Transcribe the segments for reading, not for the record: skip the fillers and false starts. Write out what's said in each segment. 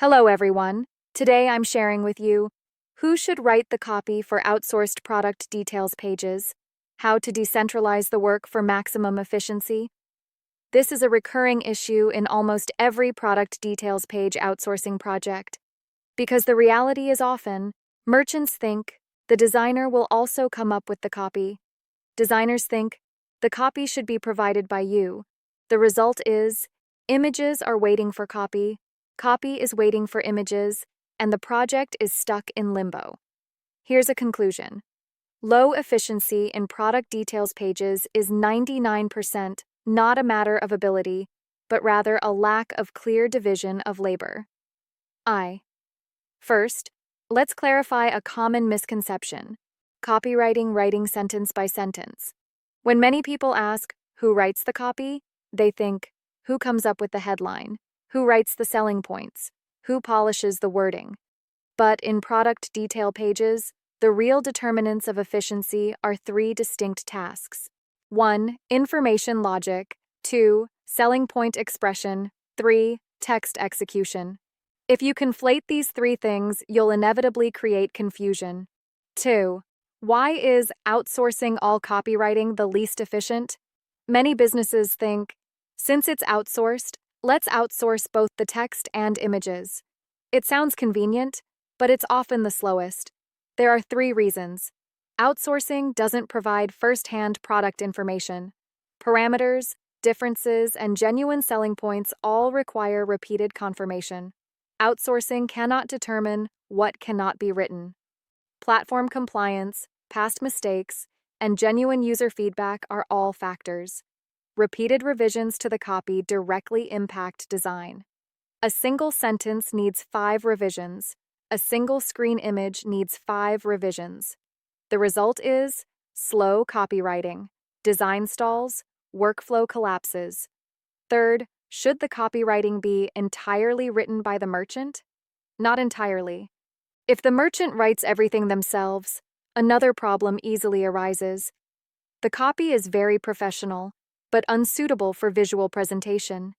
Hello, everyone. Today I'm sharing with you who should write the copy for outsourced product details pages, how to decentralize the work for maximum efficiency. This is a recurring issue in almost every product details page outsourcing project, because the reality is often merchants think the designer will also come up with the copy. Designers think the copy should be provided by you. The result is images are waiting for copy. Copy is waiting for images, and the project is stuck in limbo. Here's a conclusion. Low efficiency in product details pages is 99% not a matter of ability, but rather a lack of clear division of labor. First, let's clarify a common misconception: copywriting writing sentence by sentence. When many people ask, who writes the copy? They think, who comes up with the headline? Who writes the selling points? Who polishes the wording? But in product detail pages, the real determinants of efficiency are three distinct tasks. 1. Information logic. 2. Selling point expression. 3. Text execution. If you conflate these three things, you'll inevitably create confusion. 2. Why is outsourcing all copywriting the least efficient? Many businesses think, since it's outsourced, let's outsource both the text and images. It sounds convenient, but it's often the slowest. There are three reasons. Outsourcing doesn't provide first-hand product information. Parameters, differences, and genuine selling points all require repeated confirmation. Outsourcing cannot determine what cannot be written. Platform compliance, past mistakes, and genuine user feedback are all factors. Repeated revisions to the copy directly impact design. A single sentence needs 5 revisions. A single screen image needs 5 revisions. The result is slow copywriting, design stalls, workflow collapses. Third, should the copywriting be entirely written by the merchant? Not entirely. If the merchant writes everything themselves, another problem easily arises. The copy is very professional, but unsuitable for visual presentation.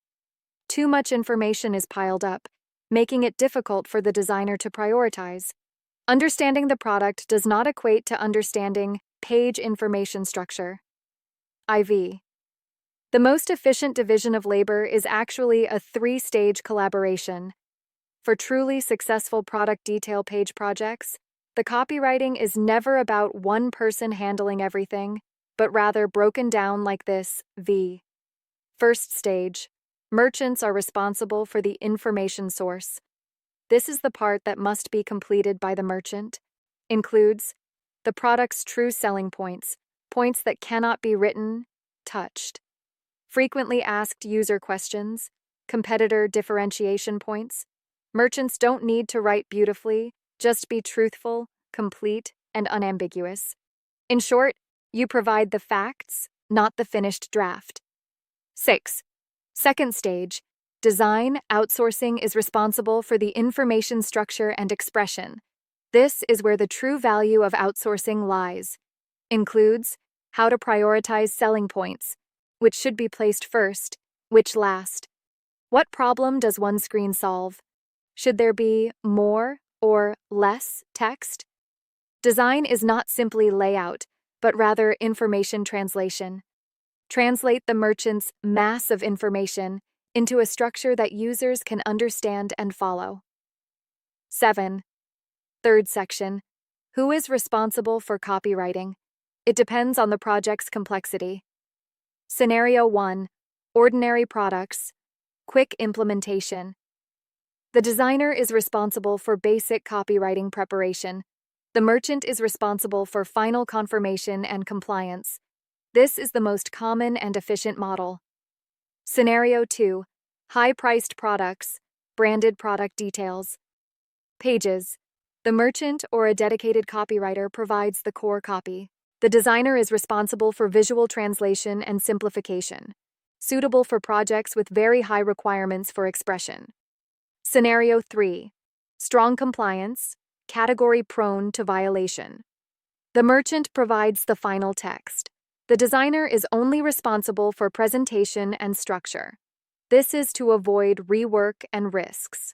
Too much information is piled up, making it difficult for the designer to prioritize. Understanding the product does not equate to understanding page information structure. The most efficient division of labor is actually a 3-stage collaboration. For truly successful product detail page projects, the copywriting is never about one person handling everything, but rather broken down like this: First stage. Merchants are responsible for the information source. This is the part that must be completed by the merchant. Includes the product's true selling points, points that cannot be written, touched. Frequently asked user questions, competitor differentiation points. Merchants don't need to write beautifully, just be truthful, complete, and unambiguous. In short, you provide the facts, not the finished draft. 6. Second stage. Design outsourcing is responsible for the information structure and expression. This is where the true value of outsourcing lies. Includes how to prioritize selling points, which should be placed first, which last. What problem does one screen solve? Should there be more or less text? Design is not simply layout, but rather information translation. Translate the merchant's mass of information into a structure that users can understand and follow. 7. Third section. Who is responsible for copywriting? It depends on the project's complexity. Scenario 1. Ordinary products. Quick implementation. The designer is responsible for basic copywriting preparation. The merchant is responsible for final confirmation and compliance. This is the most common and efficient model. Scenario 2. High-priced products, branded product details. Pages. The merchant or a dedicated copywriter provides the core copy. The designer is responsible for visual translation and simplification, suitable for projects with very high requirements for expression. Scenario 3. Strong compliance, category prone to violation. The merchant provides the final text. The designer is only responsible for presentation and structure. This is to avoid rework and risks.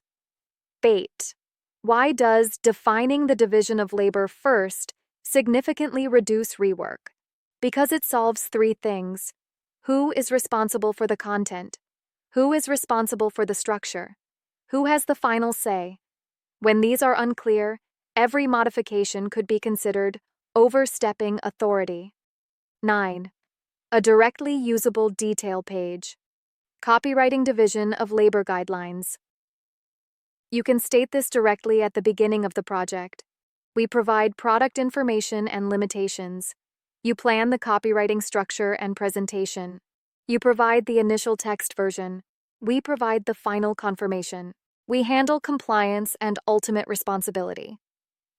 Bait. Why does defining the division of labor first significantly reduce rework? Because it solves three things. Who is responsible for the content? Who is responsible for the structure? Who has the final say? When these are unclear, every modification could be considered overstepping authority. 9. A directly usable detail page. Copywriting division of labor guidelines. You can state this directly at the beginning of the project. We provide product information and limitations. You plan the copywriting structure and presentation. You provide the initial text version. We provide the final confirmation. We handle compliance and ultimate responsibility.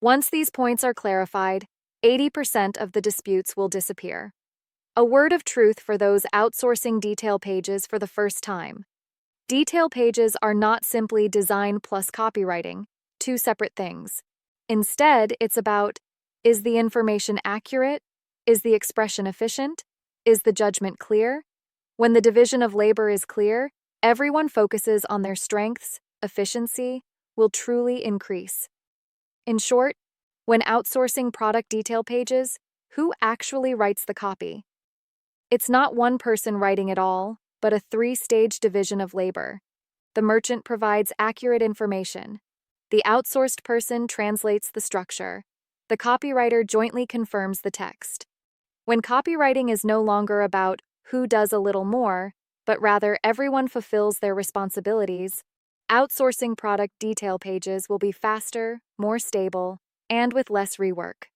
Once these points are clarified, 80% of the disputes will disappear. A word of truth for those outsourcing detail pages for the first time. Detail pages are not simply design plus copywriting, two separate things. Instead, it's about, is the information accurate? Is the expression efficient? Is the judgment clear? When the division of labor is clear, everyone focuses on their strengths, efficiency will truly increase. In short, when outsourcing product detail pages, who actually writes the copy? It's not one person writing it all, but a three-stage division of labor. The merchant provides accurate information. The outsourced person translates the structure. The copywriter jointly confirms the text. When copywriting is no longer about who does a little more, but rather everyone fulfills their responsibilities, outsourcing product detail pages will be faster, more stable, and with less rework.